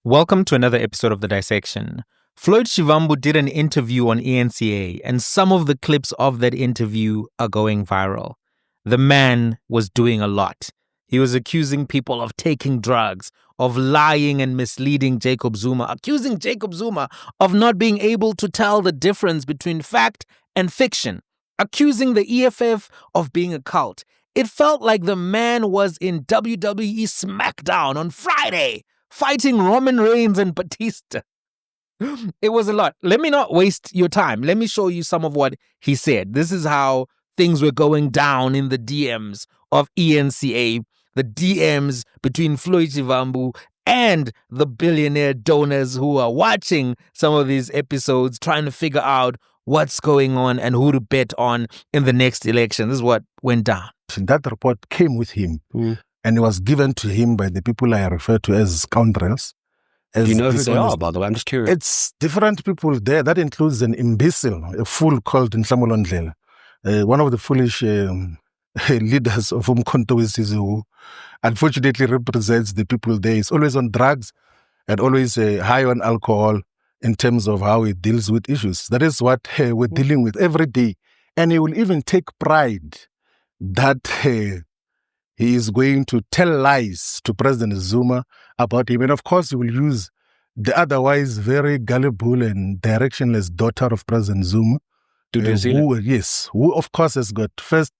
Welcome to another episode of The Dissection. Floyd Shivambu did an interview on Enca, and some of the clips of that interview are going viral. The man was doing a lot. He was accusing people of taking drugs, of lying and misleading Jacob Zuma, accusing Jacob Zuma of not being able to tell the difference between fact and fiction, accusing the EFF of being a cult. It felt like the man was in WWE SmackDown on Friday, fighting Roman Reigns and Batista. It was a lot. Let me not waste your time. Let me show you some of what he said. This is how things were going down in the DMs of Enca, the DMs between Floyd Shivambu and the billionaire donors who are watching some of these episodes, trying to figure out what's going on and who to bet on in the next election. This is what went down. That report came with him. And it was given to him by the people I refer to as scoundrels. Do you know who they are, by the way? I'm just curious. It's different people there. That includes an imbecile, a fool called Nhlamulo Ndhlela. One of the foolish leaders of Umkhonto Sizwe, who unfortunately represents the people there. He's always on drugs and always high on alcohol in terms of how he deals with issues. That is what we're dealing with every day. And he will even take pride that he is going to tell lies to President Zuma about him. And of course, he will use the otherwise very gullible and directionless daughter of President Zuma. Who of course has got first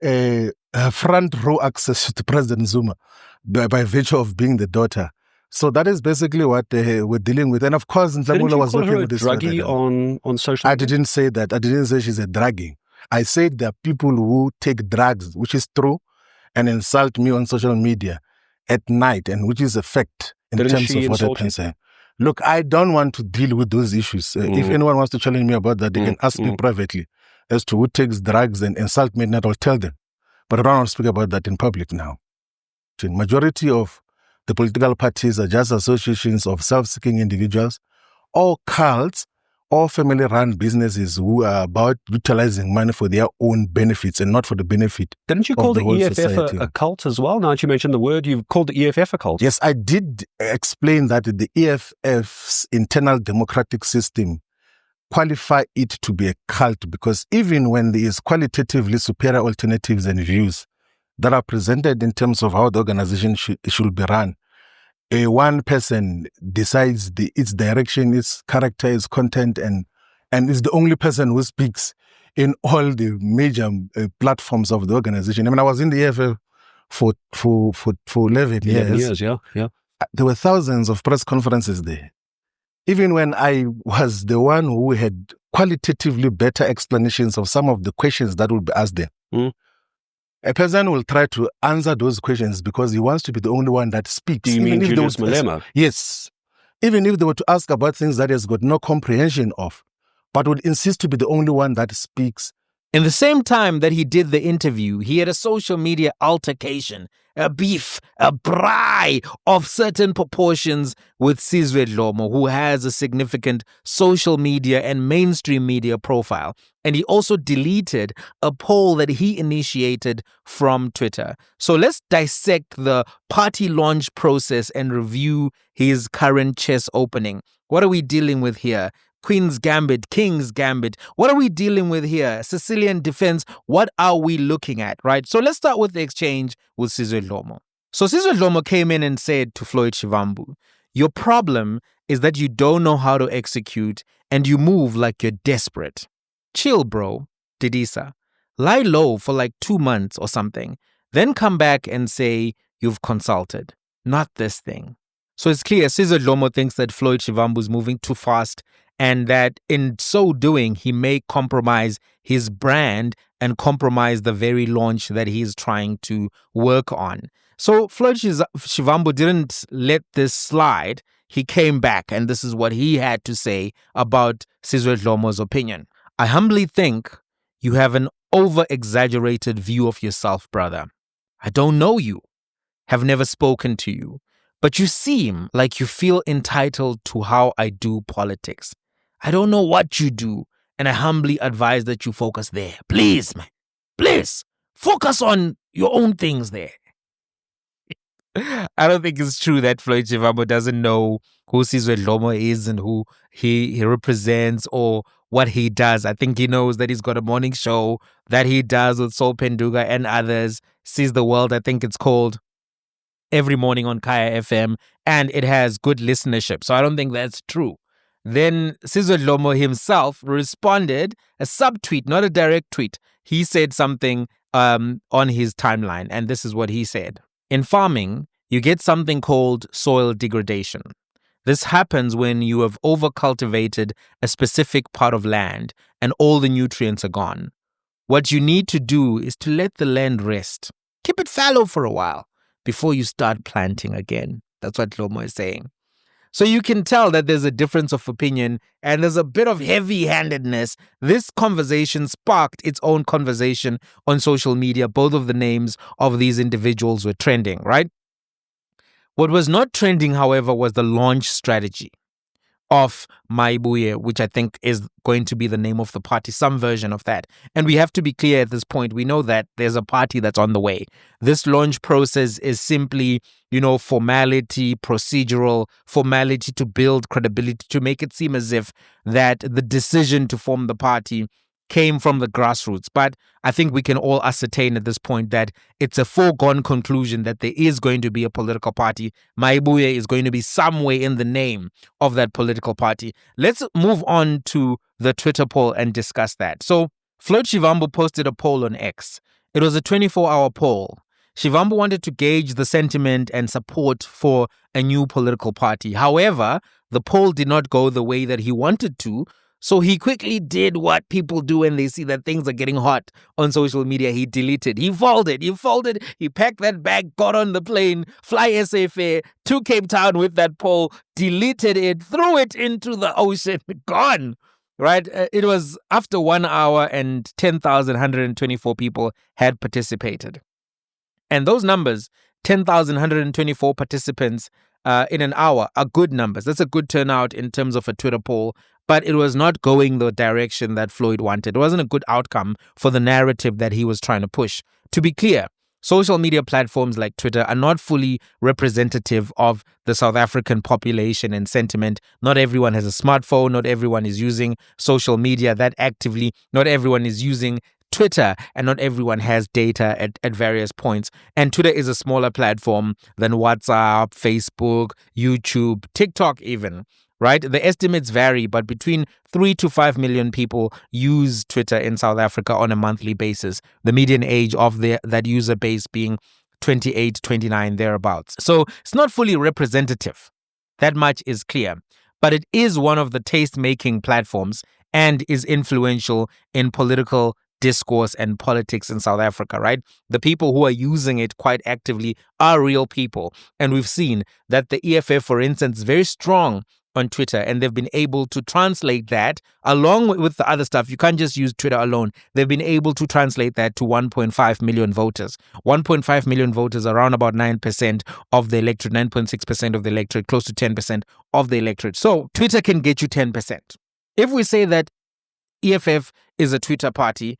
front row access to President Zuma by virtue of being the daughter. So that is basically what we're dealing with. And of course, Nhlamulo was working with this. Druggie on social media? I didn't say that. I didn't say she's a druggie. I said there are people who take drugs, which is true, and insult me on social media at night, and which is a fact in terms of what happens. Look, I don't want to deal with those issues. If anyone wants to challenge me about that, they can ask me privately as to who takes drugs and insult me, and I'll tell them. But I don't want to speak about that in public now. The majority of the political parties are just associations of self-seeking individuals, or cults, or family-run businesses who are about utilizing money for their own benefits and not for the benefit. Didn't you call the EFF a cult as well? Now that you mentioned the word, you've called the EFF a cult. Yes, I did explain that the EFF's internal democratic system qualify it to be a cult, because even when there is qualitatively superior alternatives and views that are presented in terms of how the organization should be run, one person decides its direction, its character, its content, and is the only person who speaks in all the major platforms of the organization. I mean, I was in the EFF for 11 years. Yeah. There were thousands of press conferences there. Even when I was the one who had qualitatively better explanations of some of the questions that would be asked there. A person will try to answer those questions because he wants to be the only one that speaks. Do you mean Julius Malema? Yes. Even if they were to ask about things that he has got no comprehension of, but would insist to be the only one that speaks. In the same time that he did the interview, he had a social media altercation, a beef, a braai of certain proportions with Sizwe Dhlomo, who has a significant social media and mainstream media profile. And he also deleted a poll that he initiated from Twitter. So let's dissect the party launch process and review his current chess opening. What are we dealing with here? Queen's Gambit, King's Gambit. What are we dealing with here? Sicilian defense. What are we looking at, right? So let's start with the exchange with Sizwe Dhlomo. So Sizwe Dhlomo came in and said to Floyd Shivambu, your problem is that you don't know how to execute and you move like you're desperate. Chill, bro, Didisa. Lie low for like 2 months or something. Then come back and say you've consulted. Not this thing. So it's clear Sizwe Dhlomo thinks that Floyd Shivambu is moving too fast, and that in so doing, he may compromise his brand and compromise the very launch that he's trying to work on. So Floyd Shivambu didn't let this slide. He came back, and this is what he had to say about Sizwe Dhlomo's opinion. I humbly think you have an over-exaggerated view of yourself, brother. I don't know you, have never spoken to you, but you seem like you feel entitled to how I do politics. I don't know what you do, and I humbly advise that you focus there. Please, man. Please, focus on your own things there. I don't think it's true that Floyd Shivambu doesn't know who Sizwe Dhlomo is and who he represents or what he does. I think he knows that he's got a morning show that he does with Sol Penduga and others. Sees the World, I think it's called, every morning on Kaya FM, and it has good listenership. So I don't think that's true. Then Sizwe Dhlomo himself responded, a subtweet, not a direct tweet. He said something on his timeline, and this is what he said. In farming, you get something called soil degradation. This happens when you have overcultivated a specific part of land and all the nutrients are gone. What you need to do is to let the land rest. Keep it fallow for a while before you start planting again. That's what Dhlomo is saying. So you can tell that there's a difference of opinion and there's a bit of heavy-handedness. This conversation sparked its own conversation on social media. Both of the names of these individuals were trending, right? What was not trending, however, was the launch strategy of Mayibuye, which I think is going to be the name of the party, some version of that. And we have to be clear at this point. We know that there's a party that's on the way. This launch process is simply, formality, procedural formality to build credibility, to make it seem as if that the decision to form the party came from the grassroots. But I think we can all ascertain at this point that it's a foregone conclusion that there is going to be a political party. Mayibuye is going to be somewhere in the name of that political party. Let's move on to the Twitter poll and discuss that. So Floyd Shivambu posted a poll on X. It was a 24-hour poll. Shivambu wanted to gauge the sentiment and support for a new political party. However, the poll did not go the way that he wanted to. So he quickly did what people do when they see that things are getting hot on social media. He deleted. He folded. He packed that bag, got on the plane, fly SA fare to Cape Town with that poll, deleted it, threw it into the ocean, gone. Right? It was after 1 hour and 10,124 people had participated. And those numbers, 10,124 participants in an hour, are good numbers. That's a good turnout in terms of a Twitter poll. But it was not going the direction that Floyd wanted. It wasn't a good outcome for the narrative that he was trying to push. To be clear, social media platforms like Twitter are not fully representative of the South African population and sentiment. Not everyone has a smartphone. Not everyone is using social media that actively. Not everyone is using Twitter, and not everyone has data at various points. And Twitter is a smaller platform than WhatsApp, Facebook, YouTube, TikTok even. Right? The estimates vary, but between 3 to 5 million people use Twitter in South Africa on a monthly basis. The median age of that user base being 28, 29, thereabouts. So it's not fully representative. That much is clear. But it is one of the taste-making platforms and is influential in political discourse and politics in South Africa, right? The people who are using it quite actively are real people. And we've seen that the EFF, for instance, is very strong on Twitter, and they've been able to translate that along with the other stuff. You can't just use Twitter alone. They've been able to translate that to 1.5 million voters. 1.5 million voters, around about 9% of the electorate, 9.6% of the electorate, close to 10% of the electorate. So Twitter can get you 10%. If we say that EFF is a Twitter party,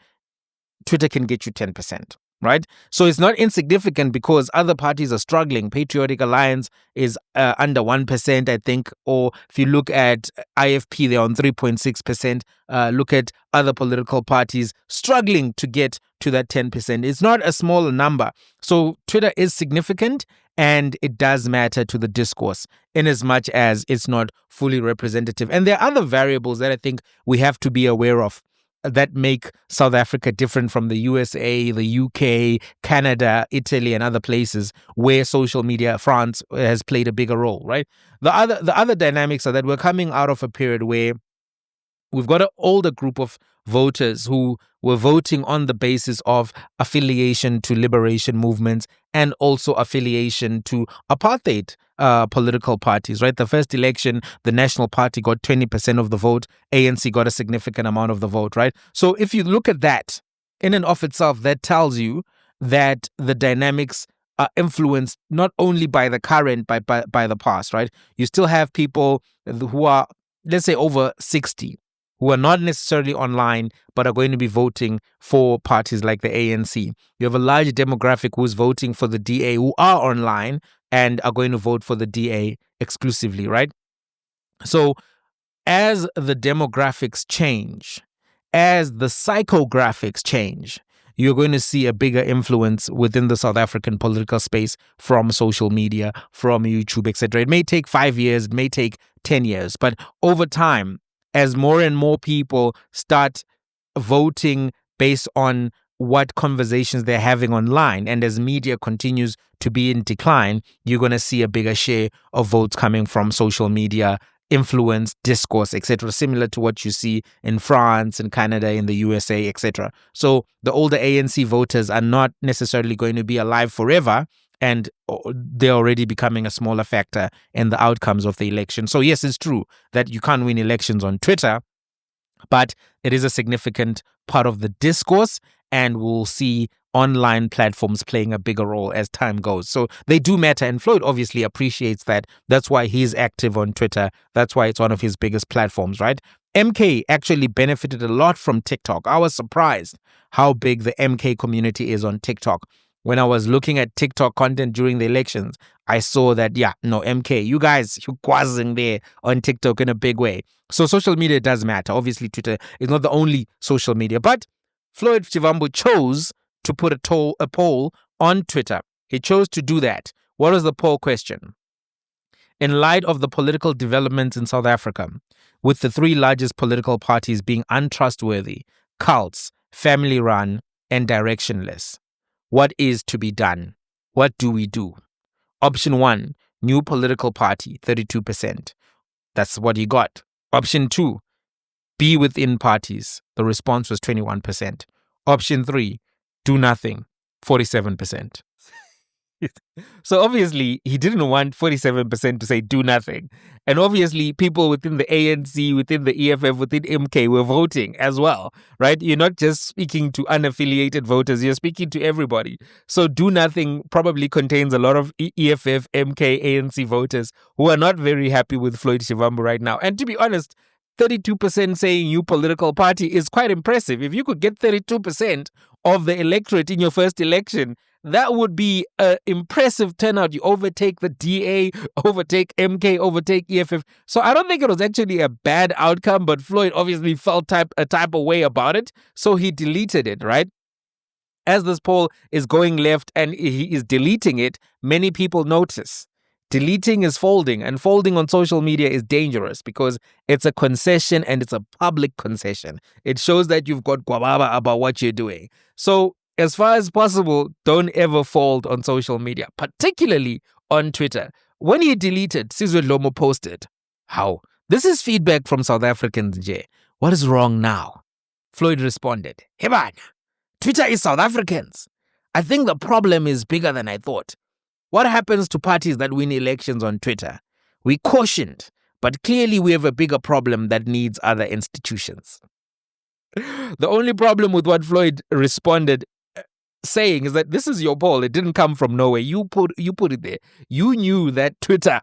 Twitter can get you 10%. Right? So it's not insignificant because other parties are struggling. Patriotic Alliance is under 1%, I think. Or if you look at IFP, they're on 3.6%. Look at other political parties struggling to get to that 10%. It's not a small number. So Twitter is significant and it does matter to the discourse in as much as it's not fully representative. And there are other variables that I think we have to be aware of that make South Africa different from the USA, the UK, Canada, Italy, and other places where social media, France, has played a bigger role, right? The other dynamics are that we're coming out of a period where we've got an older group of voters who were voting on the basis of affiliation to liberation movements and also affiliation to apartheid political parties, right? The first election, the National Party got 20% of the vote. ANC got a significant amount of the vote, right? So if you look at that, in and of itself, that tells you that the dynamics are influenced not only by the current, but by the past, right? You still have people who are, let's say, over 60, who are not necessarily online, but are going to be voting for parties like the ANC. You have a large demographic who's voting for the DA who are online. and are going to vote for the DA exclusively, right? So as the demographics change, as the psychographics change, you're going to see a bigger influence within the South African political space from social media, from YouTube, etc. It may take 5 years, it may take 10 years, but over time, as more and more people start voting based on what conversations they're having online, and as media continues to be in decline, you're going to see a bigger share of votes coming from social media, influence, discourse, etc., similar to what you see in France and Canada, in the USA, etc. So the older ANC voters are not necessarily going to be alive forever, and they're already becoming a smaller factor in the outcomes of the election. So yes, it's true that you can't win elections on Twitter, but it is a significant part of the discourse, and we'll see online platforms playing a bigger role as time goes. So they do matter, and Floyd obviously appreciates that. That's why he's active on Twitter. That's why it's one of his biggest platforms, right? MK actually benefited a lot from TikTok. I was surprised how big the MK community is on TikTok. When I was looking at TikTok content during the elections, I saw that, MK, you guys, you're quazzing there on TikTok in a big way. So social media does matter. Obviously, Twitter is not the only social media, but Floyd Shivambu chose to put a poll on Twitter. He chose to do that. What was the poll question? In light of the political developments in South Africa, with the 3 largest political parties being untrustworthy, cults, family-run, and directionless, what is to be done? What do we do? Option 1, new political party, 32%. That's what he got. Option 2, be within parties. The response was 21%. Option 3, do nothing, 47%. So obviously, he didn't want 47% to say do nothing. And obviously, people within the ANC, within the EFF, within MK were voting as well, right? You're not just speaking to unaffiliated voters, you're speaking to everybody. So do nothing probably contains a lot of EFF, MK, ANC voters who are not very happy with Floyd Shivambu right now. And to be honest, 32% saying new political party is quite impressive. If you could get 32% of the electorate in your first election, that would be an impressive turnout. You overtake the DA, overtake MK, overtake EFF. So I don't think it was actually a bad outcome, but Floyd obviously felt a type of way about it, so he deleted it, right? As this poll is going left and he is deleting it, many people notice. Deleting is folding, and folding on social media is dangerous because it's a concession and it's a public concession. It shows that you've got guababa about what you're doing. So as far as possible, don't ever fold on social media, particularly on Twitter. When he deleted, Sizwe Dhlomo posted, "How? This is feedback from South Africans, Jay. What is wrong now?" Floyd responded, "Hey man, Twitter is South Africans. I think the problem is bigger than I thought. What happens to parties that win elections on Twitter? We cautioned, but clearly we have a bigger problem that needs other institutions." The only problem with what Floyd responded saying is that this is your poll. It didn't come from nowhere. You put it there. You knew that Twitter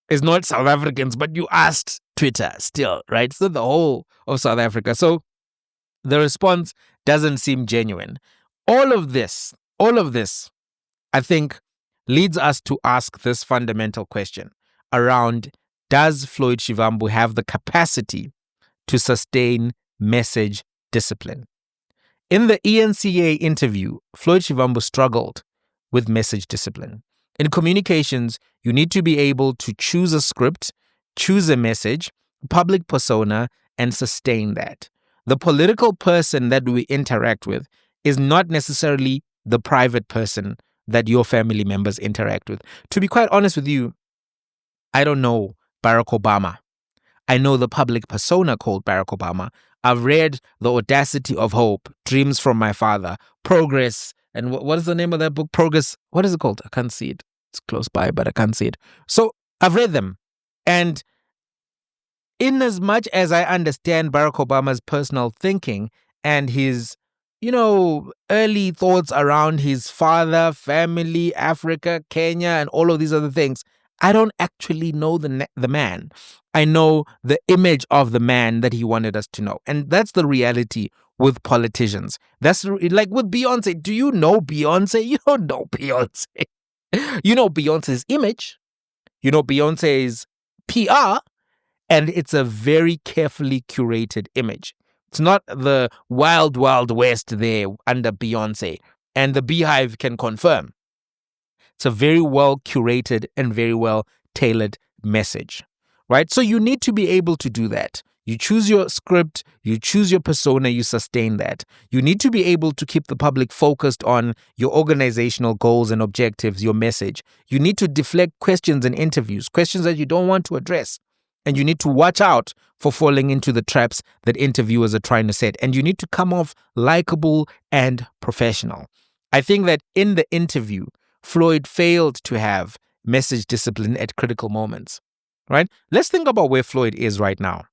is not South Africans, but you asked Twitter still, right? So the whole of South Africa. So the response doesn't seem genuine. All of this, I think, leads us to ask this fundamental question around, does Floyd Shivambu have the capacity to sustain message discipline? In the ENCA interview, Floyd Shivambu struggled with message discipline. In communications, you need to be able to choose a script, choose a message, public persona, and sustain that. The political person that we interact with is not necessarily the private person that your family members interact with. To be quite honest with you, I don't know Barack Obama. I know the public persona called Barack Obama. I've read The Audacity of Hope, Dreams from My Father, Progress, and what is the name of that book? Progress, what is it called? I can't see it. It's close by, but I can't see it. So I've read them. And in as much as I understand Barack Obama's personal thinking and his, early thoughts around his father, family, Africa, Kenya, and all of these other things, I don't actually know the man. I know the image of the man that he wanted us to know. And that's the reality with politicians. That's like with Beyonce. Do you know Beyonce? You don't know Beyonce. You know Beyonce's image, you know Beyonce's PR, and it's a very carefully curated image. It's not the wild, wild west there under Beyonce, and the Beehive can confirm. It's a very well curated and very well tailored message, right? So you need to be able to do that. You choose your script, you choose your persona, you sustain that. You need to be able to keep the public focused on your organizational goals and objectives, your message. You need to deflect questions in interviews, questions that you don't want to address. And you need to watch out for falling into the traps that interviewers are trying to set. And you need to come off likable and professional. I think that in the interview, Floyd failed to have message discipline at critical moments, right? Let's think about where Floyd is right now.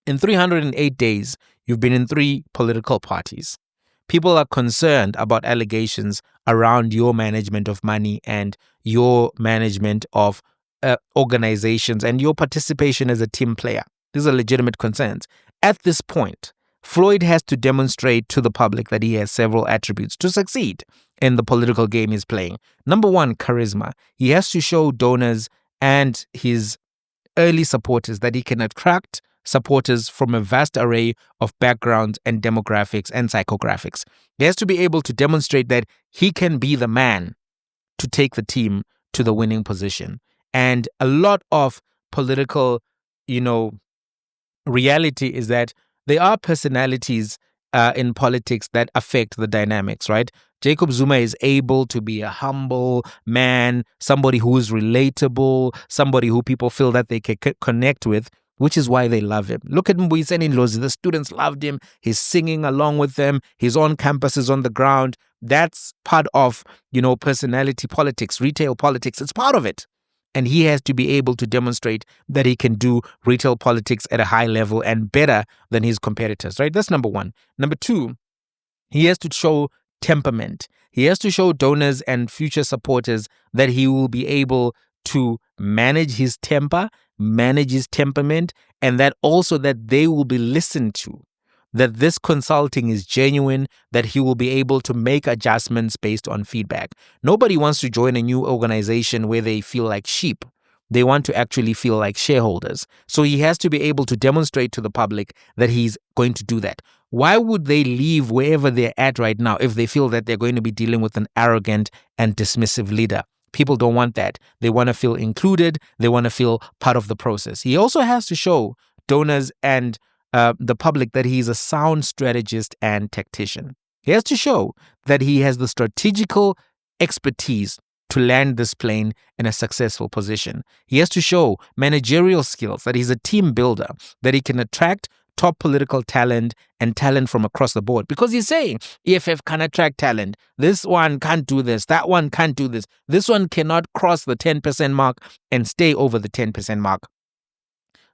In 308 days, you've been in 3 political parties. People are concerned about allegations around your management of money and your management of organizations and your participation as a team player. These are legitimate concerns. At this point, Floyd has to demonstrate to the public that he has several attributes to succeed in the political game he's playing. Number 1, charisma. He has to show donors and his early supporters that he can attract supporters from a vast array of backgrounds and demographics and psychographics. He has to be able to demonstrate that he can be the man to take the team to the winning position. And a lot of political, reality is that there are personalities in politics that affect the dynamics, right? Jacob Zuma is able to be a humble man, somebody who is relatable, somebody who people feel that they can connect with, which is why they love him. Look at Mbuyiseni Ndlozi. The students loved him. He's singing along with them. He's on campuses on the ground. That's part of, personality politics, retail politics. It's part of it. And he has to be able to demonstrate that he can do retail politics at a high level and better than his competitors, right? That's number 1. Number 2, he has to show temperament. He has to show donors and future supporters that he will be able to manage his temper, manage his temperament, and that also that they will be listened to, that this consulting is genuine, that he will be able to make adjustments based on feedback. Nobody wants to join a new organization where they feel like sheep. They want to actually feel like shareholders. So he has to be able to demonstrate to the public that he's going to do that. Why would they leave wherever they're at right now if they feel that they're going to be dealing with an arrogant and dismissive leader? People don't want that. They want to feel included. They want to feel part of the process. He also has to show donors and the public that he's a sound strategist and tactician. He has to show that he has the strategical expertise to land this plane in a successful position. He has to show managerial skills, that he's a team builder, that he can attract top political talent and talent from across the board. Because he's saying EFF can attract talent. This one can't do this. That one can't do this. This one cannot cross the 10% mark and stay over the 10% mark.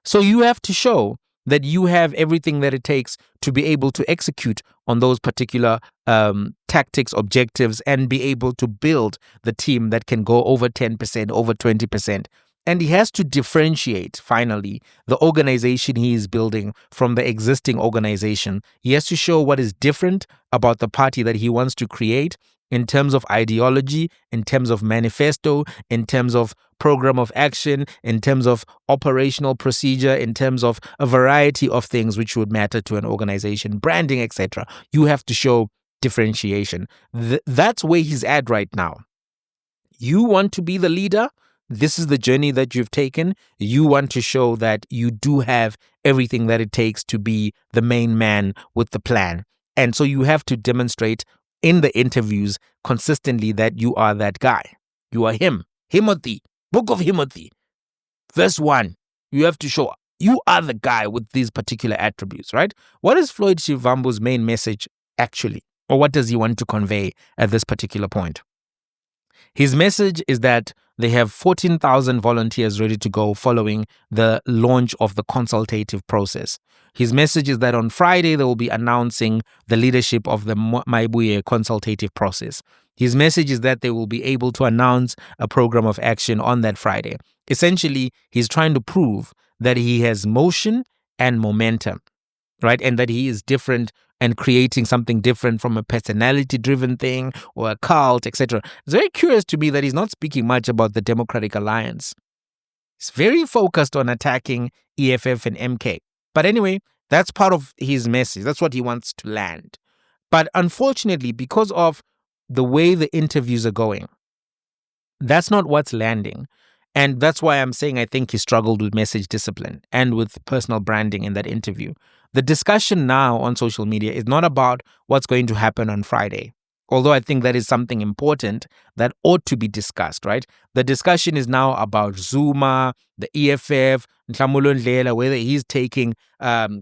So you have to show that you have everything that it takes to be able to execute on those particular tactics, objectives, and be able to build the team that can go over 10%, over 20%. And he has to differentiate, finally, the organization he is building from the existing organization. He has to show what is different about the party that he wants to create in terms of ideology, in terms of manifesto, in terms of program of action, in terms of operational procedure, in terms of a variety of things which would matter to an organization, branding, etc. You have to show differentiation. That's where he's at right now. You want to be the leader. This is the journey that you've taken. You want to show that you do have everything that it takes to be the main man with the plan. And so you have to demonstrate in the interviews consistently that you are that guy. You are him. Timothy, Book of Timothy, verse 1. You have to show you are the guy with these particular attributes, right? What is Floyd Shivambu's main message actually? Or what does he want to convey at this particular point? His message is that they have 14,000 volunteers ready to go following the launch of the consultative process. His message is that on Friday, they will be announcing the leadership of the Mayibuye consultative process. His message is that they will be able to announce a program of action on that Friday. Essentially, he's trying to prove that he has motion and momentum, right? And that he is different and creating something different from a personality-driven thing or a cult, etc. It's very curious to me that he's not speaking much about the Democratic Alliance. He's very focused on attacking EFF and MK. But anyway, that's part of his message. That's what he wants to land. But unfortunately, because of the way the interviews are going, that's not what's landing. And that's why I'm saying I think he struggled with message discipline and with personal branding in that interview. The discussion now on social media is not about what's going to happen on Friday, although I think that is something important that ought to be discussed, right? The discussion is now about Zuma, the EFF, Nhlamulo Ndhlela, whether he's taking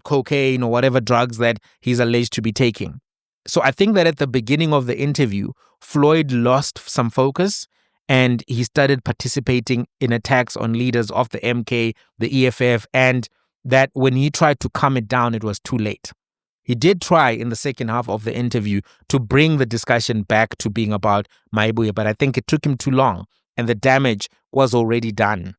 cocaine or whatever drugs that he's alleged to be taking. So I think that at the beginning of the interview, Floyd lost some focus and he started participating in attacks on leaders of the MK, the EFF, and that when he tried to calm it down, it was too late. He did try in the second half of the interview to bring the discussion back to being about Mayibuye, but I think it took him too long and the damage was already done.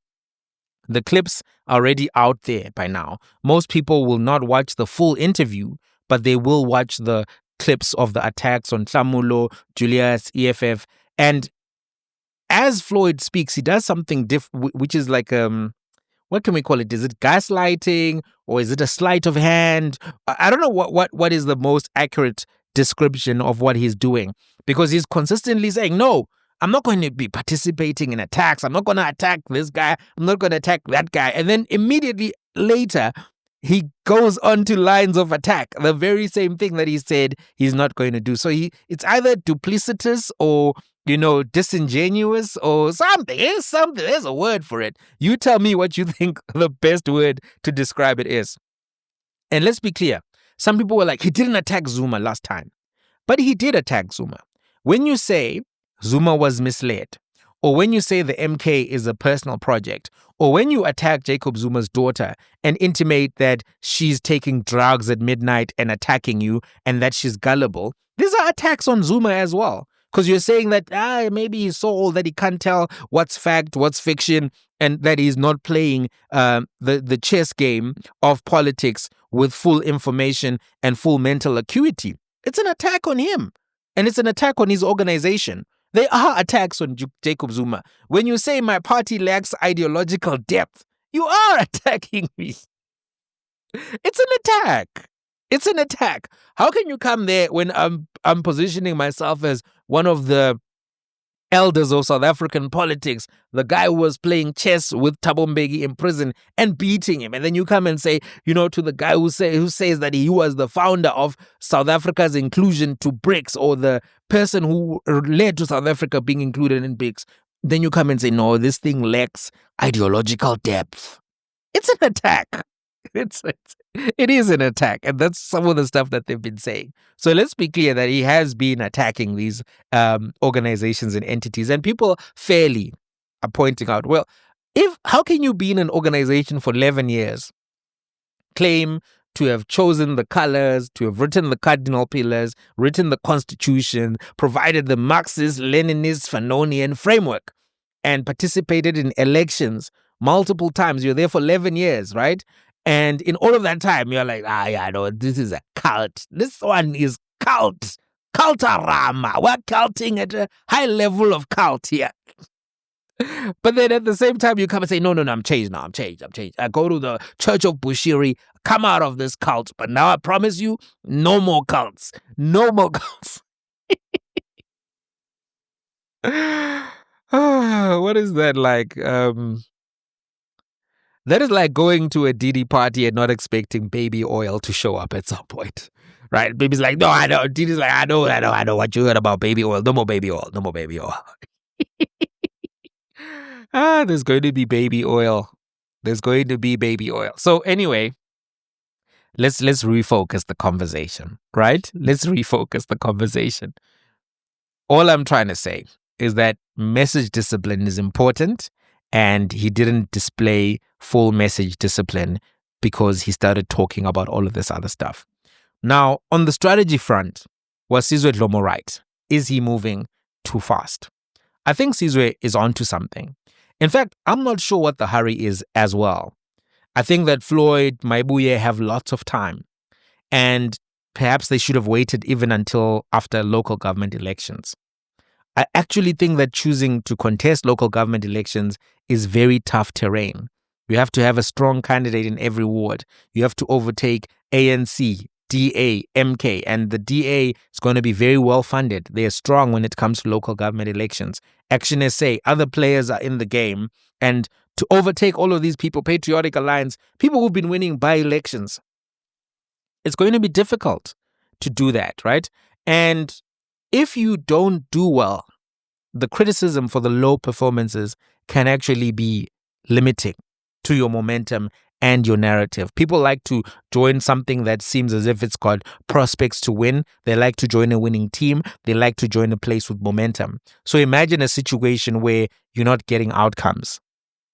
The clips are already out there by now. Most people will not watch the full interview, but they will watch the clips of the attacks on Nhlamulo, Julius, EFF, and as Floyd speaks, he does something which is like, what can we call it? Is it gaslighting or is it a sleight of hand? I don't know what is the most accurate description of what he's doing, because he's consistently saying, no, I'm not going to be participating in attacks. I'm not going to attack this guy. I'm not going to attack that guy. And then immediately later, he goes on to lines of attack, the very same thing that he said he's not going to do. So it's either duplicitous or, disingenuous or something. There's a word for it. You tell me what you think the best word to describe it is. And let's be clear. Some people were like, he didn't attack Zuma last time. But he did attack Zuma. When you say Zuma was misled, or when you say the MK is a personal project, or when you attack Jacob Zuma's daughter and intimate that she's taking drugs at midnight and attacking you and that she's gullible, these are attacks on Zuma as well. Because you're saying that maybe he's so old that he can't tell what's fact, what's fiction, and that he's not playing the chess game of politics with full information and full mental acuity. It's an attack on him. And it's an attack on his organization. There are attacks on Jacob Zuma. When you say my party lacks ideological depth, you are attacking me. It's an attack. It's an attack. How can you come there when I'm positioning myself as one of the elders of South African politics, the guy who was playing chess with Thabo Mbeki in prison and beating him, and then you come and say, to the guy who says that he was the founder of South Africa's inclusion to BRICS, or the person who led to South Africa being included in BRICS, then you come and say, no, this thing lacks ideological depth. It's an attack. It is an attack, and that's some of the stuff that they've been saying. So let's be clear that he has been attacking these organizations and entities, and people fairly are pointing out, well, how can you be in an organization for 11 years, claim to have chosen the colors, to have written the cardinal pillars, written the constitution, provided the Marxist, Leninist, Fanonian framework, and participated in elections multiple times? You're there for 11 years, right? And in all of that time, you're like, no, this is a cult. This one is cult. Cultarama. We're culting at a high level of cult here. But then at the same time, you come and say, no, I'm changed now. I'm changed. I go to the Church of Bushiri, come out of this cult. But now I promise you, no more cults. No more cults. What is that like? That is like going to a Didi party and not expecting baby oil to show up at some point, right? Baby's like, no, I know. Didi's like, I know what you heard about baby oil. No more baby oil. There's going to be baby oil. So anyway, let's refocus the conversation, right? Let's refocus the conversation. All I'm trying to say is that message discipline is important. And he didn't display full message discipline because he started talking about all of this other stuff. Now, on the strategy front, was Sizwe Dhlomo right? Is he moving too fast? I think Sizwe is onto something. In fact, I'm not sure what the hurry is as well. I think that Floyd, Mayibuye have lots of time. And perhaps they should have waited even until after local government elections. I actually think that choosing to contest local government elections is very tough terrain. You have to have a strong candidate in every ward. You have to overtake ANC, DA, MK, and the DA is going to be very well funded. They are strong when it comes to local government elections. Action SA, other players are in the game. And to overtake all of these people, Patriotic Alliance, people who've been winning by elections, it's going to be difficult to do that, right? And if you don't do well, the criticism for the low performances can actually be limiting to your momentum and your narrative. People like to join something that seems as if it's got prospects to win. They like to join a winning team. They like to join a place with momentum. So imagine a situation where you're not getting outcomes,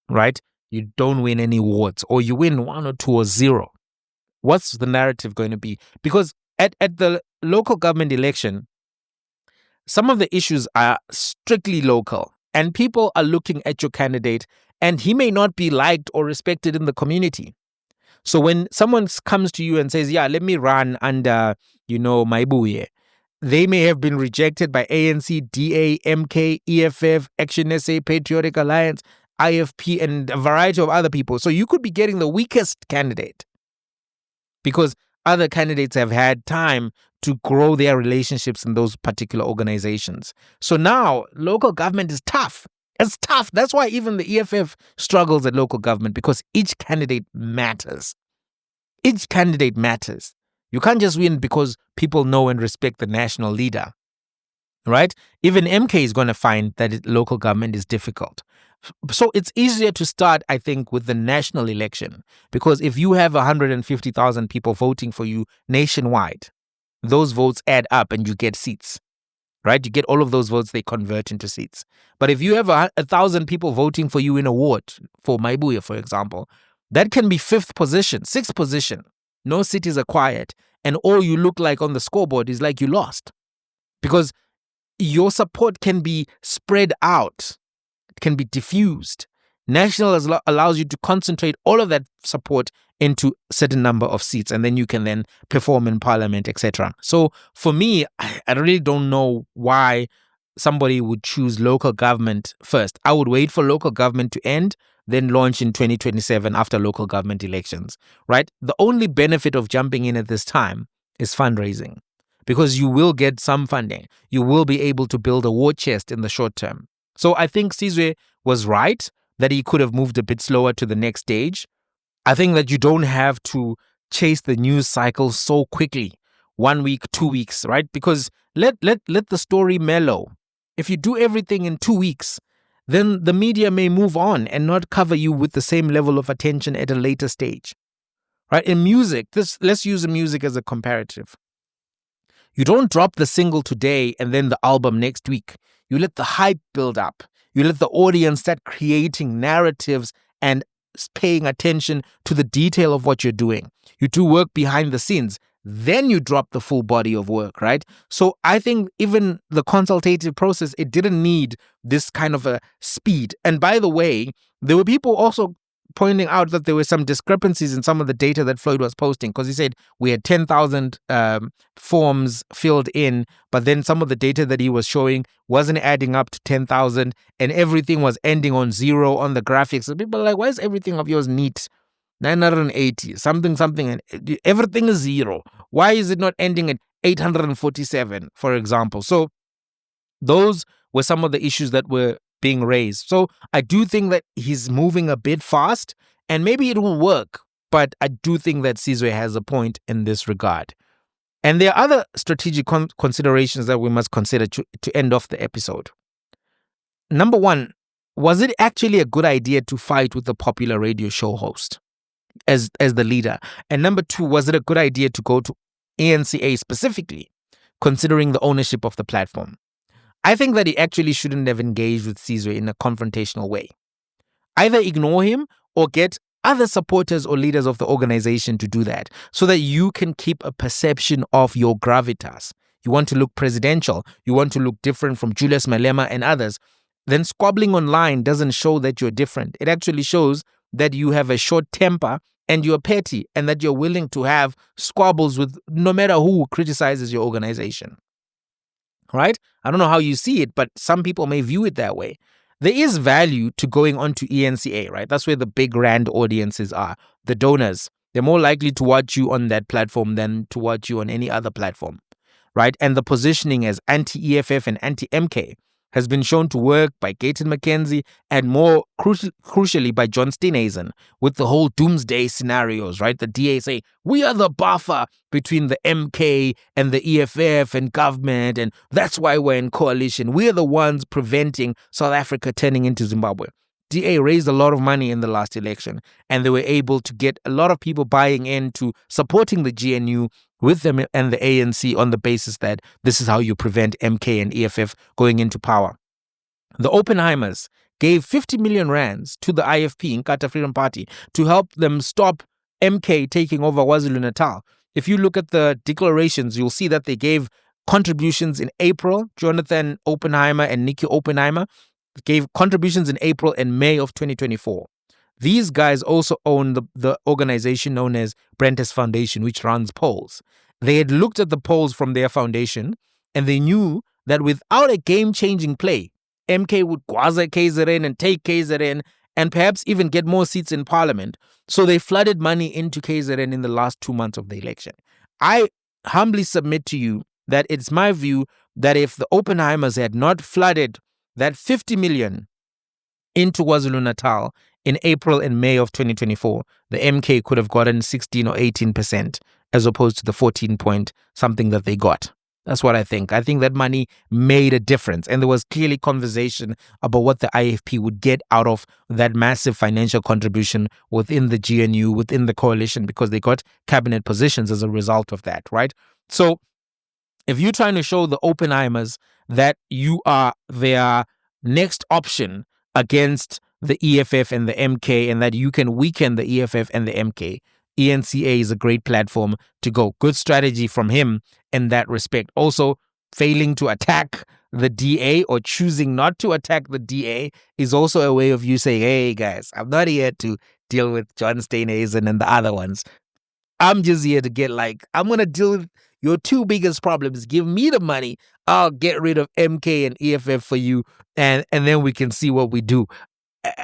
right? You don't win any awards, or you win 1 or 2 or 0. What's the narrative going to be? Because at the local government election, some of the issues are strictly local, and people are looking at your candidate, and he may not be liked or respected in the community. So when someone comes to you and says, yeah, let me run under, Mayibuye, they may have been rejected by ANC, DA, MK, EFF, Action SA, Patriotic Alliance, IFP, and a variety of other people. So you could be getting the weakest candidate because other candidates have had time to grow their relationships in those particular organizations. So now local government is tough. It's tough. That's why even the EFF struggles at local government, because each candidate matters. Each candidate matters. You can't just win because people know and respect the national leader, right? Even MK is going to find that local government is difficult. So it's easier to start, I think, with the national election, because if you have 150,000 people voting for you nationwide, those votes add up and you get seats, right? You get all of those votes, they convert into seats. But if you have 1,000 people voting for you in a ward, for Mayibuye, for example, that can be 5th position, 6th position. No cities acquired. And all you look like on the scoreboard is like you lost, because your support can be spread out. It can be diffused. National allows you to concentrate all of that support into a certain number of seats, and then you can then perform in parliament, etc. So for me, I really don't know why somebody would choose local government first. I would wait for local government to end, then launch in 2027 after local government elections, right? The only benefit of jumping in at this time is fundraising, because you will get some funding. You will be able to build a war chest in the short term. So I think Sizwe was right that he could have moved a bit slower to the next stage. I think that you don't have to chase the news cycle so quickly, 1 week, 2 weeks, right? Because let the story mellow. If you do everything in 2 weeks, then the media may move on and not cover you with the same level of attention at a later stage, right? In music, let's use music as a comparative. You don't drop the single today and then the album next week. You let the hype build up. You let the audience start creating narratives and paying attention to the detail of what you're doing. You do work behind the scenes. Then you drop the full body of work, right? So I think even the consultative process, it didn't need this kind of a speed. And by the way, there were people also pointing out that there were some discrepancies in some of the data that Floyd was posting, because he said we had 10,000 forms filled in, but then some of the data that he was showing wasn't adding up to 10,000, and everything was ending on 0 on the graphics. So people are like, why is everything of yours neat? 980, something, and everything is 0. Why is it not ending at 847, for example? So those were some of the issues that were being raised. So I do think that he's moving a bit fast, and maybe it will work, but I do think that Sizwe has a point in this regard. And there are other strategic considerations that we must consider to end off the episode. Number 1, was it actually a good idea to fight with the popular radio show host as the leader? And number 2, was it a good idea to go to Enca specifically, considering the ownership of the platform? I think that he actually shouldn't have engaged with Sizwe in a confrontational way. Either ignore him or get other supporters or leaders of the organization to do that, so that you can keep a perception of your gravitas. You want to look presidential. You want to look different from Julius Malema and others. Then squabbling online doesn't show that you're different. It actually shows that you have a short temper and you're petty and that you're willing to have squabbles with no matter who criticizes your organization. Right? I don't know how you see it, but some people may view it that way. There is value to going on to ENCA, right? That's where the big rand audiences are, the donors. They're more likely to watch you on that platform than to watch you on any other platform, right? And the positioning as anti-EFF and anti-MK has been shown to work by Gayton McKenzie and more crucially by John Steenhuisen with the whole doomsday scenarios, right? The DA say, we are the buffer between the MK and the EFF and government, and that's why we're in coalition. We're the ones preventing South Africa turning into Zimbabwe. DA raised a lot of money in the last election, and they were able to get a lot of people buying into supporting the GNU with them and the ANC on the basis that this is how you prevent MK and EFF going into power. The Oppenheimers gave 50 million rands to the IFP, Inkatha Freedom Party, to help them stop MK taking over KwaZulu-Natal. If you look at the declarations, you'll see that they gave contributions in April. Jonathan Oppenheimer and Nikki Oppenheimer gave contributions in April and May of 2024. These guys also own the organization known as Brentes Foundation, which runs polls. They had looked at the polls from their foundation, and they knew that without a game-changing play, MK would gwaza KZN and take KZN and perhaps even get more seats in parliament. So they flooded money into KZN in the last 2 months of the election. I humbly submit to you that it's my view that if the Oppenheimers had not flooded that 50 million into KwaZulu-Natal in April and May of 2024, the MK could have gotten 16 or 18% as opposed to the 14 point something that they got. That's what I think. I think that money made a difference. And there was clearly conversation about what the IFP would get out of that massive financial contribution within the GNU, within the coalition, because they got cabinet positions as a result of that, right? So if you're trying to show the Oppenheimers that you are their next option against the EFF and the MK and that you can weaken the EFF and the MK, ENCA is a great platform to go. Good strategy from him in that respect. Also, failing to attack the DA or choosing not to attack the DA is also a way of you saying, hey guys, I'm not here to deal with John Steenhuisen and the other ones. I'm just here to get I'm going to deal with your two biggest problems. Give me the money. I'll get rid of MK and EFF for you. And then we can see what we do.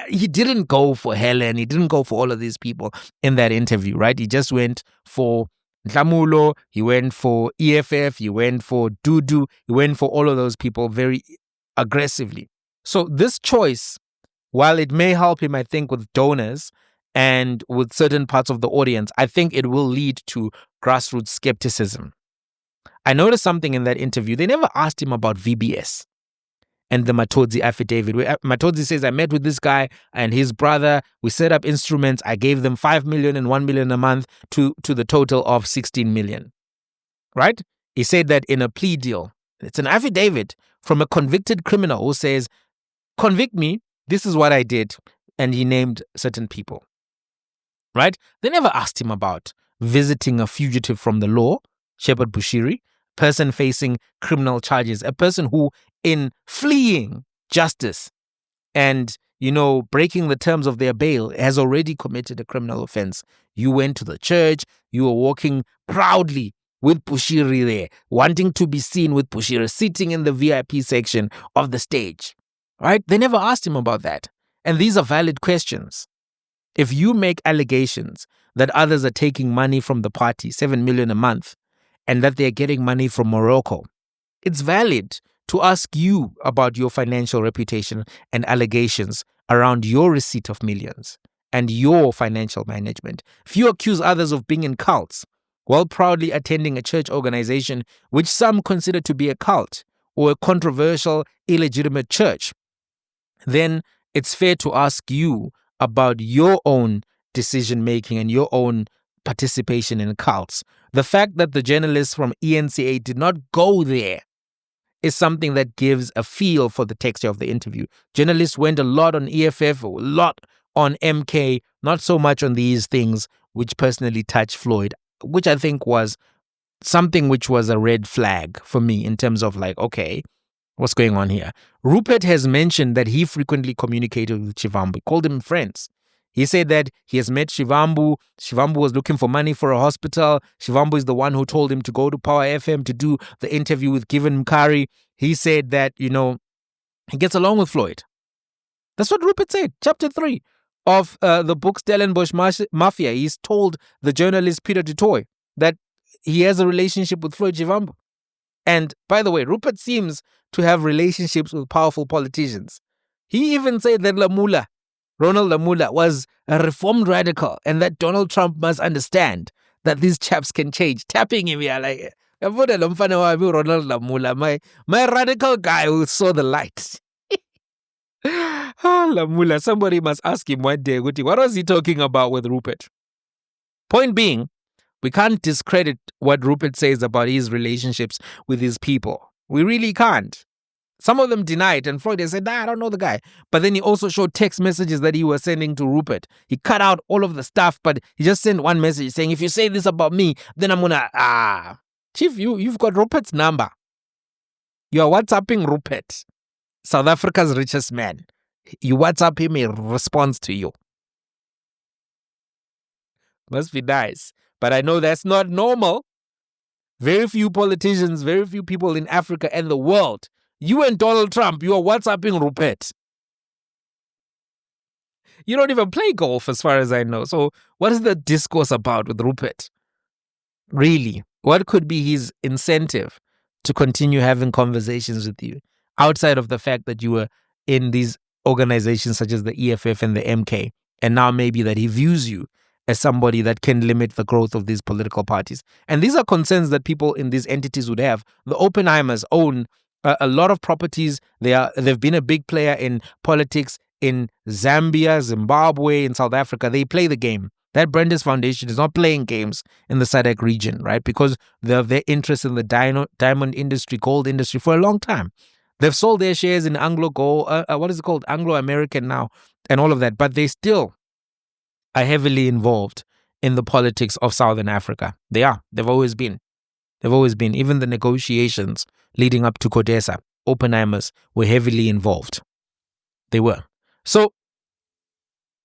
He didn't go for Helen. He didn't go for all of these people in that interview, right? He just went for Nhlamulo. He went for EFF. He went for Dudu. He went for all of those people very aggressively. So this choice, while it may help him, I think, with donors and with certain parts of the audience, I think it will lead to grassroots skepticism. I noticed something in that interview. They never asked him about VBS and the Matodzi affidavit. Matodzi says, I met with this guy and his brother. We set up instruments. I gave them 5 million and 1 million a month to the total of 16 million. Right? He said that in a plea deal. It's an affidavit from a convicted criminal who says, convict me. This is what I did. And he named certain people. Right? They never asked him about visiting a fugitive from the law, Shepherd Bushiri, person facing criminal charges, a person who in fleeing justice and, breaking the terms of their bail has already committed a criminal offense. You went to the church, you were walking proudly with Bushiri there, wanting to be seen with Bushiri, sitting in the VIP section of the stage, right? They never asked him about that. And these are valid questions. If you make allegations that others are taking money from the party, 7 million a month, and that they're getting money from Morocco, it's valid to ask you about your financial reputation and allegations around your receipt of millions and your financial management. If you accuse others of being in cults while proudly attending a church organization which some consider to be a cult or a controversial, illegitimate church, then it's fair to ask you about your own decision-making and your own participation in cults. The fact that the journalists from ENCA did not go there is something that gives a feel for the texture of the interview. Journalists went a lot on EFF, a lot on MK, not so much on these things which personally touched Floyd, which I think was something which was a red flag for me in terms of okay, what's going on here? Rupert has mentioned that he frequently communicated with Shivambu, called him friends. He said that he has met Shivambu. Shivambu was looking for money for a hospital. Shivambu is the one who told him to go to Power FM to do the interview with Given Mkari. He said that, he gets along with Floyd. That's what Rupert said. Chapter 3 of the book Stellenbosch Mafia. He's told the journalist Peter du Toit that he has a relationship with Floyd Shivambu. And by the way, Rupert seems to have relationships with powerful politicians. He even said that Ronald Nhlamulo, was a reformed radical and that Donald Trump must understand that these chaps can change. Tapping him here like, Ronald Nhlamulo, my radical guy who saw the light. Nhlamulo, somebody must ask him one day, what was he talking about with Rupert? Point being, we can't discredit what Rupert says about his relationships with his people. We really can't. Some of them deny it, and Floyd said, I don't know the guy. But then he also showed text messages that he was sending to Rupert. He cut out all of the stuff, but he just sent one message saying, if you say this about me, then I'm gonna, Chief, you've got Rupert's number. You are WhatsApping Rupert, South Africa's richest man. You WhatsApp him, he responds to you. Must be nice. But I know that's not normal. Very few politicians, very few people in Africa and the world. You and Donald Trump, you are WhatsApping Rupert. You don't even play golf as far as I know. So what is the discourse about with Rupert? Really, what could be his incentive to continue having conversations with you outside of the fact that you were in these organizations such as the EFF and the MK, and now maybe that he views you as somebody that can limit the growth of these political parties? And these are concerns that people in these entities would have. The Oppenheimers own a lot of properties. They've been a big player in politics in Zambia, Zimbabwe, in South Africa. They play the game. That Brenda's Foundation is not playing games in the SADC region, right? Because they have their interest in the diamond industry, gold industry for a long time. They've sold their shares in Anglo-American now, and all of that. But they still are heavily involved in the politics of Southern Africa. They are. They've always been. Even the negotiations leading up to CODESA, Oppenheimers were heavily involved. They were. So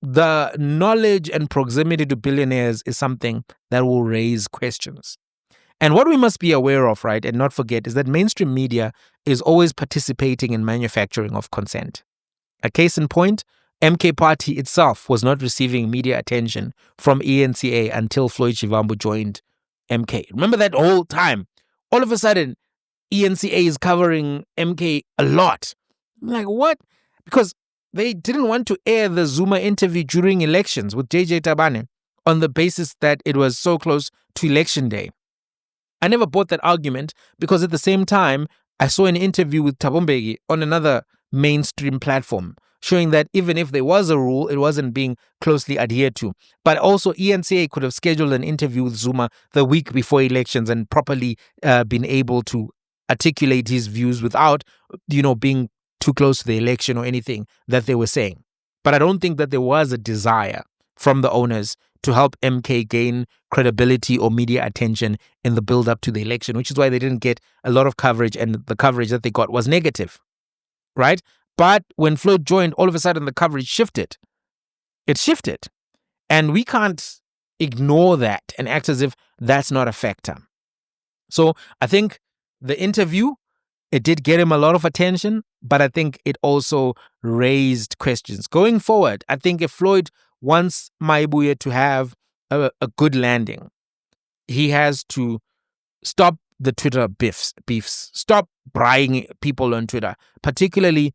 the knowledge and proximity to billionaires is something that will raise questions. And what we must be aware of, right, and not forget, is that mainstream media is always participating in manufacturing of consent. A case in point, MK Party itself was not receiving media attention from ENCA until Floyd Shivambu joined MK. Remember that whole time? All of a sudden, ENCA is covering MK a lot. I'm like, what? Because they didn't want to air the Zuma interview during elections with JJ Tabane on the basis that it was so close to election day. I never bought that argument because at the same time, I saw an interview with Thabo Mbeki on another mainstream platform showing that even if there was a rule, it wasn't being closely adhered to. But also ENCA could have scheduled an interview with Zuma the week before elections and properly been able to articulate his views without, being too close to the election or anything that they were saying. But I don't think that there was a desire from the owners to help MK gain credibility or media attention in the build-up to the election, which is why they didn't get a lot of coverage, and the coverage that they got was negative, right? But when Floyd joined, all of a sudden the coverage shifted. It shifted. And we can't ignore that and act as if that's not a factor. So I think the interview, it did get him a lot of attention, but I think it also raised questions. Going forward, I think if Floyd wants Mayibuye to have a good landing, he has to stop the Twitter beefs, stop buying people on Twitter, particularly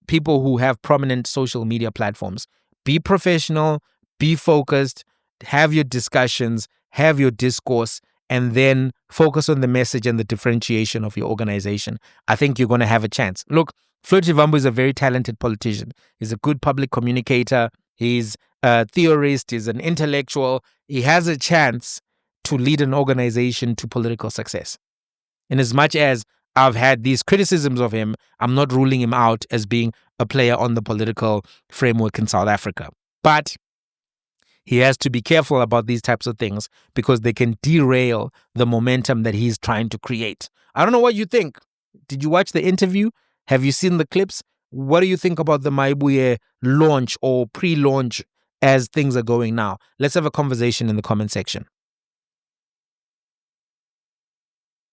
people who have prominent social media platforms. Be professional, be focused, have your discussions, have your discourse, and then focus on the message and the differentiation of your organization. I think you're going to have a chance. Look, Floyd Shivambu is a very talented politician. He's a good public communicator. He's a theorist. He's an intellectual. He has a chance to lead an organization to political success. In as much as I've had these criticisms of him, I'm not ruling him out as being a player on the political framework in South Africa. But he has to be careful about these types of things because they can derail the momentum that he's trying to create. I don't know what you think. Did you watch the interview? Have you seen the clips? What do you think about the Mayibuye launch or pre-launch as things are going now? Let's have a conversation in the comment section.